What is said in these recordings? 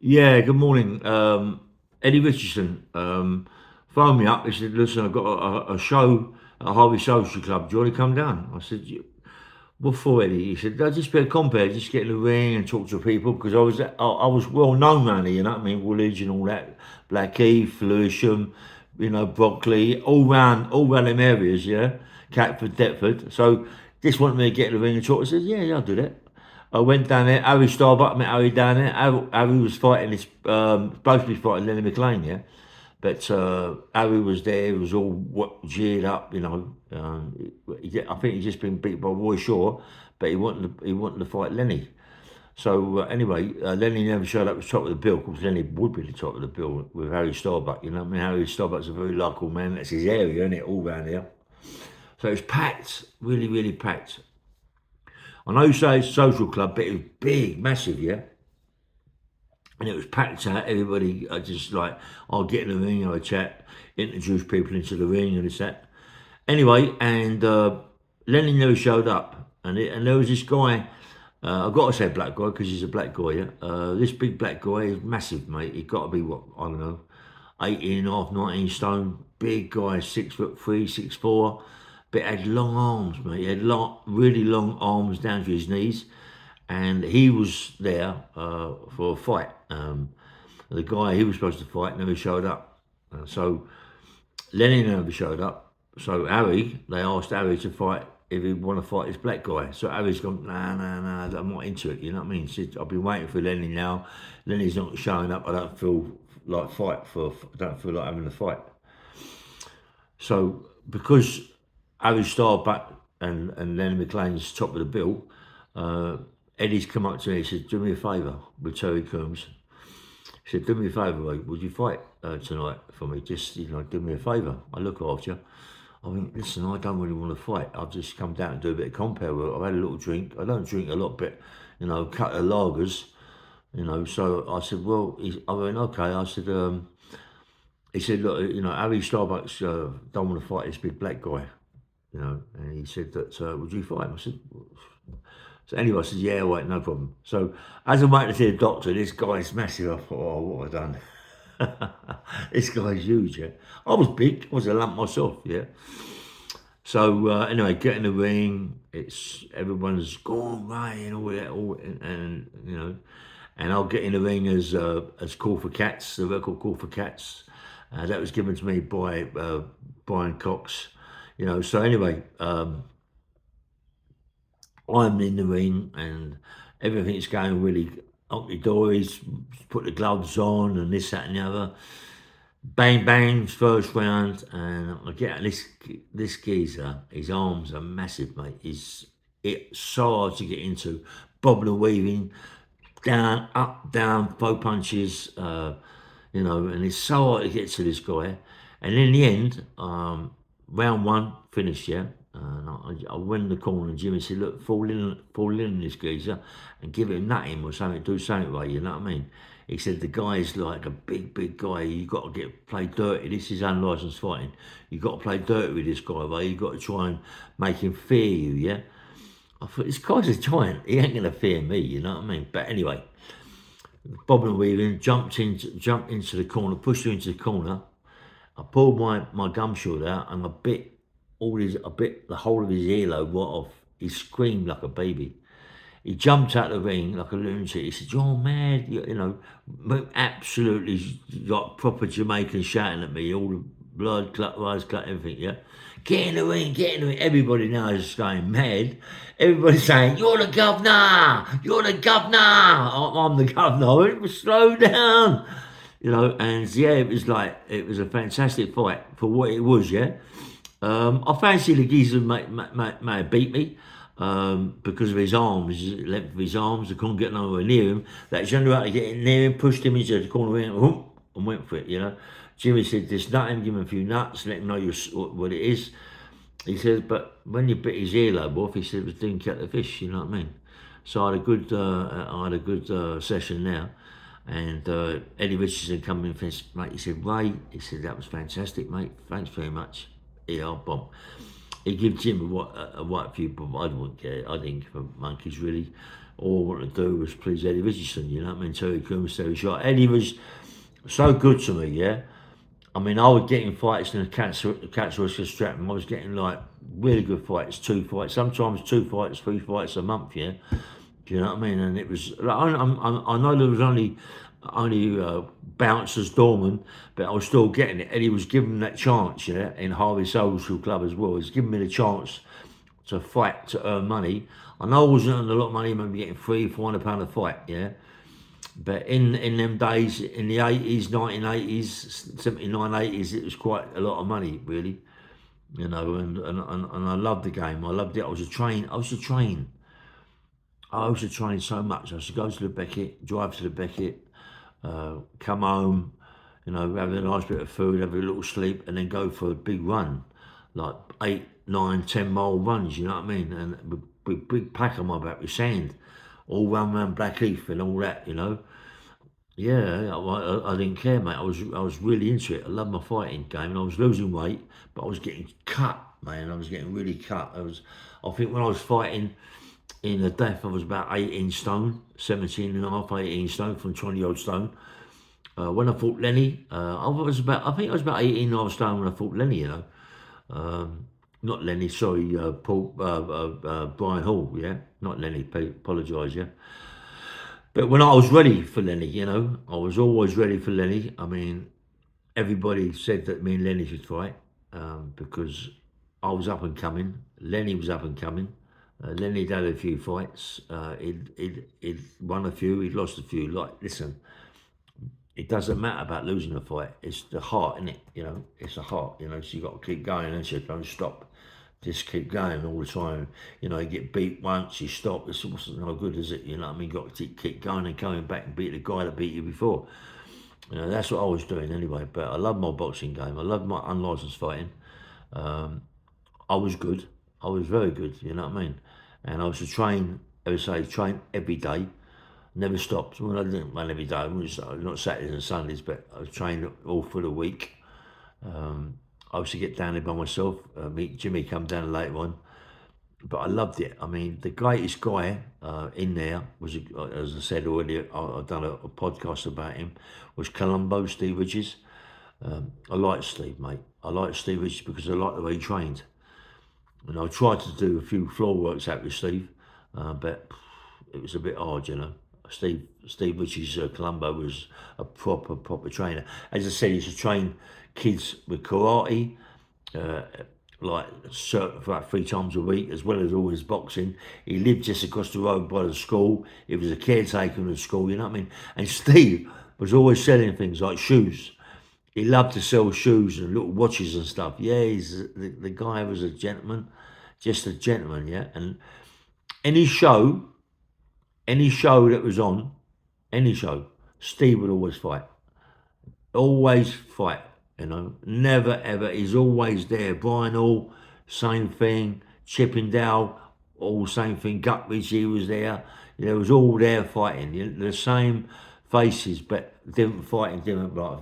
Yeah, good morning. Eddie Richardson phoned me up. He said, "Listen, I've got a show at Harvey Social Club. Do you want to come down?" I said, "What for, Eddie?" He said, "No, just be a compare, just get in the ring and talk to people because I was well known around here, you know what I mean, Woolwich and all that, Blackheath, Lewisham, Brockley, all round them areas, yeah, Catford, Deptford. So just wanted me to get in the ring and talk." I said, "Yeah, I'll do that." I went down there. Harry Starbuck, I met Harry down there. Harry was fighting this, supposed to be fighting Lenny McLean, yeah. But Harry was there. He was all geared up, you know. I think he'd just been beat by Roy Shaw, but he wanted to fight Lenny. So anyway, Lenny never showed up at the top of the bill because Lenny would be the top of the bill with Harry Starbuck. You know, what I mean, Harry Starbuck's a very local man. That's his area, isn't it? All round here. So it's packed, really, really packed. I know you say it's a social club, but it was big, massive, yeah. And it was packed out. Everybody, I just like, I'll get in the ring, I'll chat, introduce people into the ring and this that. Anyway, and Lenny never showed up, and there was this guy. I've got to say black guy because he's a black guy. Yeah, this big black guy is massive, mate. He got to be what, I don't know, 18 and a half, 19 stone, big guy, 6'3", 6'4", but had long arms, mate. He had really long arms down to his knees, and he was there for a fight. The guy he was supposed to fight never showed up, so Lenny never showed up. So they asked Harry to fight if he'd want to fight this black guy. So Harry's gone, nah, nah, nah, I'm not into it. You know what I mean? He said, I've been waiting for Lenny now. Lenny's not showing up. I don't feel like I don't feel like having a fight. So because Harry Starbuck and Lenny McLean's top of the bill, uh, Eddie's come up to me and said, "Do me a favour with Terry Coombs." He said, "Do me a favour, mate. Would you fight tonight for me? Just, do me a favour. I look after you." I mean, listen, I don't really want to fight. I've just come down and do a bit of compare work. I've had a little drink. I don't drink a lot, but, a couple of lagers, So I said, well, I went, okay. I said, he said, look, Harry Starbucks don't want to fight this big black guy, and he said that, would you fight him? I said, so anyway, I said, yeah, wait, no problem. So as I'm waiting to see the doctor, this guy's massive. I thought, oh, what have I done? This guy's huge, yeah. I was big, I was a lump myself, yeah. So anyway, get in the ring. It's everyone's gone right and all that, and I'll get in the ring as Call for Cats, the record Call for Cats. That was given to me by Brian Cox, So anyway, I'm in the ring and everything's going really hunky dory. Put the gloves on and this, that, and the other. Bang bangs first round, and I get this geezer. His arms are massive, mate. It's so hard to get into, bobbing and weaving, down, up, down, throw punches, and it's so hard to get to this guy. And in the end, round one finished, yeah. And I went in the corner, and Jimmy said, "Look, fall in this geezer, and give him nutting or something. Do something right, you know what I mean?" He said, "The guy's like a big, big guy. You got to play dirty. This is unlicensed fighting. You got to play dirty with this guy, right? You got to try and make him fear you, yeah." I thought, this guy's a giant. He ain't gonna fear me, you know what I mean? But anyway, bobbing and weaving, jumped into the corner, pushed him into the corner. I pulled my gum shield out and I bit the whole of his earlobe right off. He screamed like a baby. He jumped out of the ring like a lunatic. He said, "You're mad," absolutely like proper Jamaican shouting at me, all the blood, clot, eyes, clot, everything, yeah. Get in the ring, get in the ring. Everybody now is going mad. Everybody's saying, "You're the governor, you're the governor." I'm the governor. It was slow down, and yeah, it was a fantastic fight for what it was, yeah. I fancy the geezer may have beat me because of his arms, his length of his arms. I couldn't get nowhere near him. That general had to get in near him, pushed him into the corner and went for it. Jimmy said, "This nut him, give him a few nuts, let him know what it is." He said, but when you bit his earlobe off, he said it was didn't cut the fish, you know what I mean? So I had a good session now. And Eddie Richardson come in, mate. He said, "Ray," he said, "that was fantastic, mate. Thanks very much." Yeah, bomb. He gave Jim a white few, but I wouldn't care. I didn't give a monkeys really. all I wanted to do was please Eddie Richardson, you know what I mean? Terry Coombs, Terry Shot. Eddie was so good to me, yeah. I mean, I was getting fights in the Catchwhistle Stratton. I was getting like really good fights, 2 fights, sometimes 2 fights, 3 fights a month, yeah. Do you know what I mean? And it was like, I know there was only bouncers, doorman, but I was still getting it. Eddie was giving me that chance, yeah, in Harvey Social Club as well. He was giving me the chance to fight to earn money. I know I wasn't earning a lot of money, maybe getting £300-400 a fight, yeah. But in them days, in the 80s, 1980s, 79, 80s, it was quite a lot of money, really. You know, and I loved the game. I loved it. I used to train so much. I used to go to the Beckett, drive to the Beckett, come home, you know, have a nice bit of food, have a little sleep, and then go for a big run, like 8, 9, 10 mile runs. You know what I mean? And with big pack on my back with sand, all round Blackheath and all that. You know. Yeah, I didn't care, mate. I was really into it. I loved my fighting game, and I was losing weight, but I was getting cut, man. I was getting really cut. I think when I was fighting in the death, I was about 18 stone, 17 and a half, 18 stone from 20 odd stone. When I fought Lenny, I think I was about 18 and a half stone when I fought Lenny, you know. Not Lenny, sorry, Brian Hall, yeah. Not Lenny, apologise, yeah. But when I was ready for Lenny, you know, I was always ready for Lenny. I mean, everybody said that me and Lenny should fight because I was up and coming. Lenny was up and coming. Lenny'd had a few fights. He'd won a few. He'd lost a few. Like, listen, it doesn't matter about losing a fight. It's the heart, innit? You know, it's the heart. You know, so you got to keep going, and you don't stop. Just keep going all the time. You know, you get beat once, you stop. It's no good, is it? You know what I mean? You've got to keep going and coming back and beat the guy that beat you before. You know, that's what I was doing anyway. But I love my boxing game. I love my unlicensed fighting. I was good. I was very good, you know what I mean? And I was to train, I would say, train every day, never stopped. Well, I didn't run every day, not Saturdays and Sundays, but I was trained all through the week. I used to get down there by myself, meet Jimmy come down later on. But I loved it. I mean, the greatest guy in there was, as I said earlier, I've done a podcast about him, was Colombo, Steve Richards. I like Steve, mate. I like Steve Richards because I like the way he trained. And I tried to do a few floor works out with Steve, but it was a bit hard, you know. Steve Richards, Colombo was a proper trainer. As I said, he used to train kids with karate, like for about 3 times a week, as well as all his boxing. He lived just across the road by the school. He was a caretaker of the school, you know what I mean? And Steve was always selling things like shoes. He loved to sell shoes and little watches and stuff. Yeah, the guy was a gentleman, just a gentleman, yeah. And any show that was on, any show, Steve would always fight. Always fight, you know. Never ever. He's always there. Brian Hall, same thing. Chippendale, all same thing. Guthridge, he was there. It was all there fighting. You know, the same faces, but different fighting, different like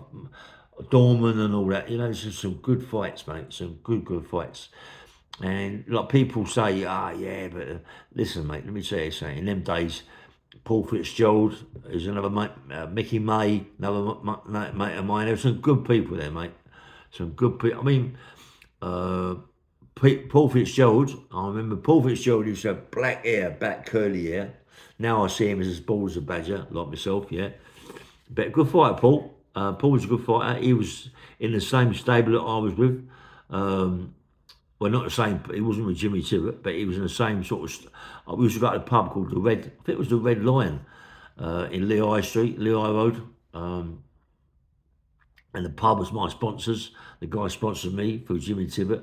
Dorman and all that. You know, it's just some good fights, mate. Some good fights. And like people say, yeah, but listen, mate. Let me tell you something. In them days, Paul Fitzgerald is another mate, Mickey May, another mate of mine. There's some good people there, mate. Some good people. I mean, Paul Fitzgerald, I remember Paul Fitzgerald used to have black hair, black curly hair. Now I see him as bald as a badger, like myself, yeah. But good fighter, Paul. Paul was a good fighter. He was in the same stable that I was with. Well, not the same. He wasn't with Jimmy Tippet, but he was in the same sort of. We used to go to a pub called the Red. I think it was the Red Lion in Lehigh Street, Lehigh Road. And the pub was my sponsors. The guy sponsored me through Jimmy Tippet.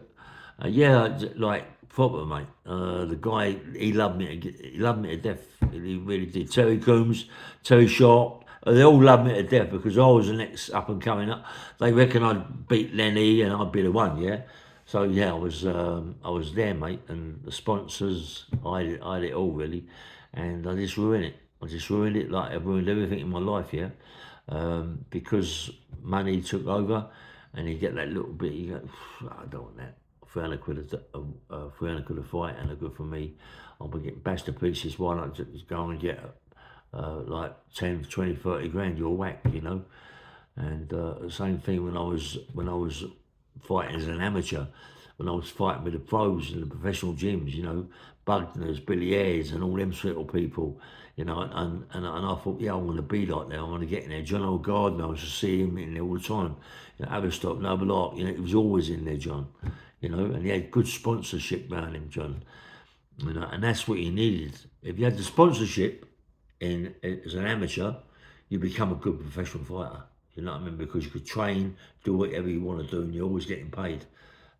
Yeah, like proper, mate. The guy, he loved me. He loved me to death. He really did. Terry Coombs, Terry Sharp. They all loved me to death because I was the next up and coming up. They reckon I'd beat Lenny and I'd be the one, yeah. So yeah, I was there, mate, and the sponsors, I had it all really, and I just ruined it. I just ruined it, like I ruined everything in my life, yeah, because money took over, and you get that little bit, you go, I don't want that. £300 a fight, and a good for me. I'll be getting bashed to pieces. Why not just go and get like 10, 20, 30 grand? You're whack, you know. And the same thing when I was fighting as an amateur, when I was fighting with the pros in the professional gyms, you know, Bugners, Billy Ayres, and all them sort of people, you know, and I thought, yeah, I want to be like that. I want to get in there. John O'Gardner, I used to see him in there all the time. You know, Averstock, Noble Ark, you know, he was always in there, John. You know, and he had good sponsorship around him, John. You know, and that's what he needed. If you had the sponsorship as an amateur, you become a good professional fighter. You know what I mean? Because you could train, do whatever you want to do, and you're always getting paid.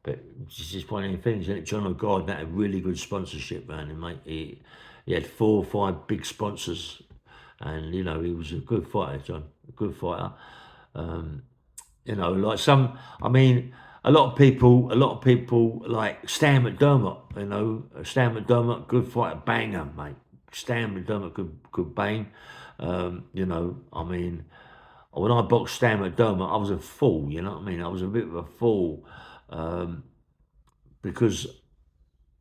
But it's just one of the things, isn't it? John O'Gardner had really good sponsorship around him, mate. He had 4 or 5 big sponsors, and you know he was a good fighter, John. A good fighter. You know, like I mean, a lot of people like Stan McDermott. You know, Stan McDermott, good fighter, banger, mate. Stan McDermott could bang. You know, I mean, when I boxed Stan McDermott, I was a fool. You know what I mean? I was a bit of a fool because,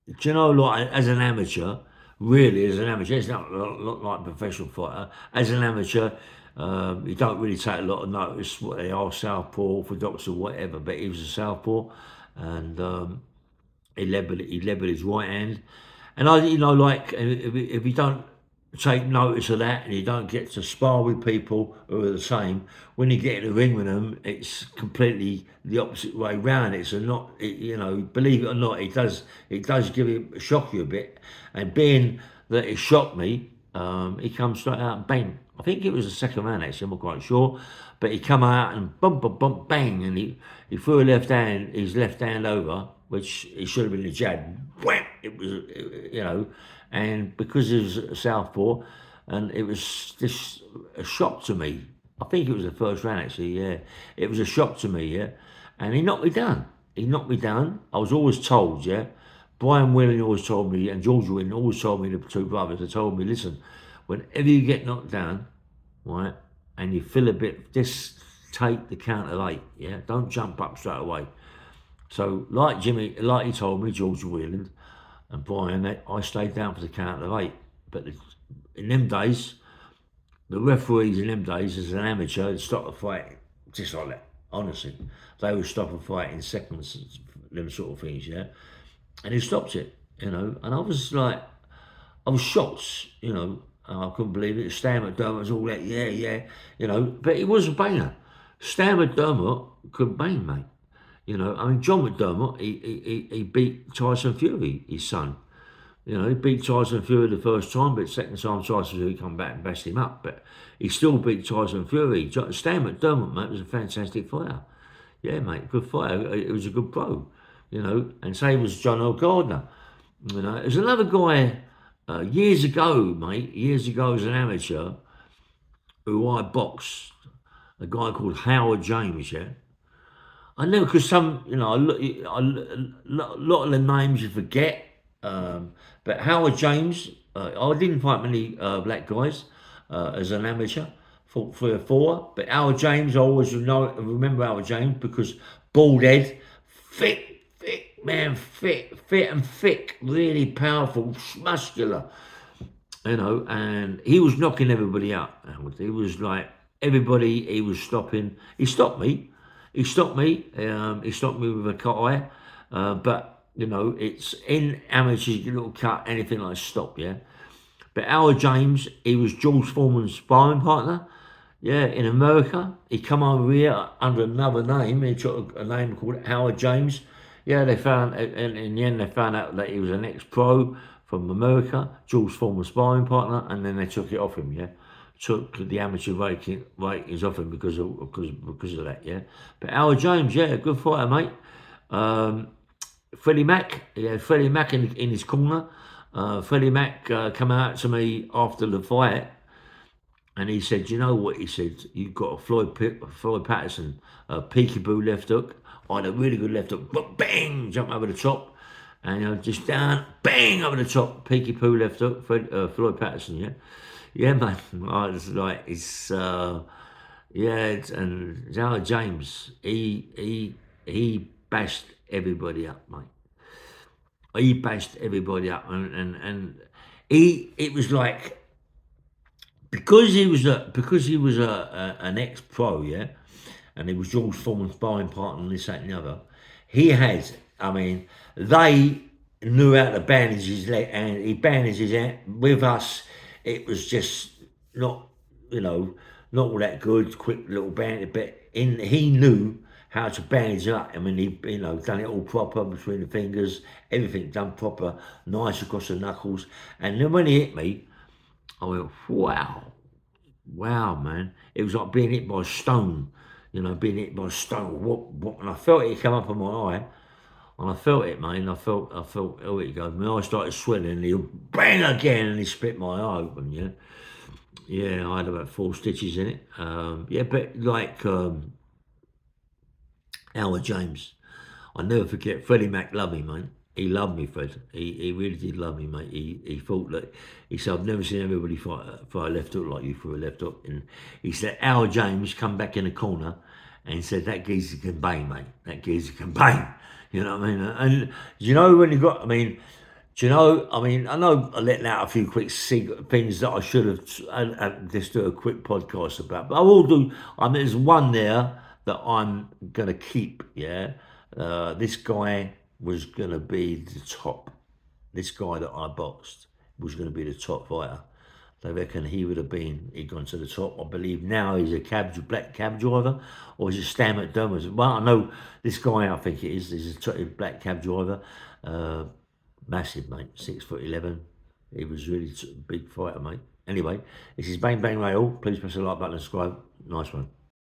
do you know, like as an amateur, really as an amateur, it's not like a professional fighter. As an amateur, you don't really take a lot of notice what they are, southpaw, orthodox, or whatever. But he was a southpaw, and he leveled his right hand, and I, you know, like if you don't take notice of that and you don't get to spar with people who are the same, when you get in the ring with them, it's completely the opposite way round. It's not, you know, believe it or not, it does shock you a bit. And being that it shocked me, he comes straight out and bang. I think it was the second round actually, I'm not quite sure, but he come out and bump, bump, bump, bang, and he threw his left hand over, which it should have been a jab. Wham! It was, you know, and because it was a southpaw, and it was just a shock to me. I think it was the first round actually, yeah. It was a shock to me, yeah. And he knocked me down. I was always told, yeah. Brian Whelan always told me, and George Whelan always told me, the 2 brothers, they told me, listen, whenever you get knocked down, right, and you feel a bit, just take the count of 8, yeah. Don't jump up straight away. So, like he told me, George Whelan and Brian, I stayed down for the count of 8. But in them days, the referees in them days, as an amateur, would stop the fight just like that. Honestly, they would stop a fight in seconds, them sort of things, yeah. And he stopped it, you know. And I was shocked, you know. I couldn't believe it. Stan McDermott was all that, yeah, you know. But it was a banger. Stan McDermott could bang, mate. You know, I mean, John McDermott, he beat Tyson Fury, his son. You know, he beat Tyson Fury the first time, but second time Tyson Fury come back and bashed him up. But he still beat Tyson Fury. Stan McDermott, mate, was a fantastic fighter. Yeah, mate, good fighter. It was a good pro, you know. And same was John O'Gardner. You know, there's another guy years ago as an amateur, who I boxed, a guy called Howard James, yeah. I know because you know, a lot of the names you forget. But Howard James, I didn't fight many black guys as an amateur, fought 3 or 4. But Howard James, I always remember Howard James because bald head, fit man, fit and thick, really powerful, muscular, you know. And he was knocking everybody out. He was like everybody. He was stopping. He stopped me. He stopped me with a cut eye, but you know, it's in amateurs, you little cut, anything like stop, yeah. But Howard James, he was George Foreman's sparring partner, yeah, in America. He come over here under another name. He took a name called Howard James. Yeah, they found, and in the end, they found out that he was an ex-pro from America, George Foreman's sparring partner, and then they took it off him, yeah. Took the amateur ratings off him because of that, yeah. But Howard James, yeah, good fighter, mate. Freddie Mac, he had Freddie Mac in his corner. Freddie Mac come out to me after the fight, and he said, "You know what?" He said, "You've got a Floyd Patterson, peekaboo left hook. I had a really good left hook, but bang, jump over the top, and just down, bang over the top, peekaboo left hook, Floyd Patterson, yeah." Yeah, man. And Howard James, he bashed everybody up, mate. he bashed everybody up, and it was like because he was an ex pro, yeah, and he was George Foreman's sparring partner and this, that, and the other. He had, I mean, they knew how to bandage his leg, and he bandaged his hand. With us, it was just not, you know, not all that good. Quick little bandage, but he knew how to bandage it up. I mean, he, done it all proper between the fingers, everything done proper, nice across the knuckles. And then when he hit me, I went, wow. Wow, man. It was like being hit by a stone, being hit by a stone. What? And I felt it come up on my eye, and I felt it, man. I felt, oh, it goes. My eye started swelling, and he bang again, and he split my eye open, yeah. Yeah, I had about 4 stitches in it. Yeah, but like Howard James. I'll never forget Freddie Mac loved me, mate. He loved me, Fred. He really did love me, mate. He thought that he said, I've never seen everybody fight a left hook like you threw a left hook. And he said, Howard James come back in the corner and said, that geezer can bang, mate. That geezer can bang. You know what I mean? And when you got, I know I let out a few quick secret things that I should have just do a quick podcast about. But I will do, there's one there that I'm going to keep, yeah? This guy was going to be the top. This guy that I boxed was going to be the top fighter. They reckon he'd gone to the top. I believe now he's a black cab driver, or is it Stan McDermott? Well, I know this guy, I think it is. He's a black cab driver. Massive, mate, 6'11". He was really a big fighter, mate. Anyway, this is Bang Bang Rail. Please press the like button and subscribe. Nice one.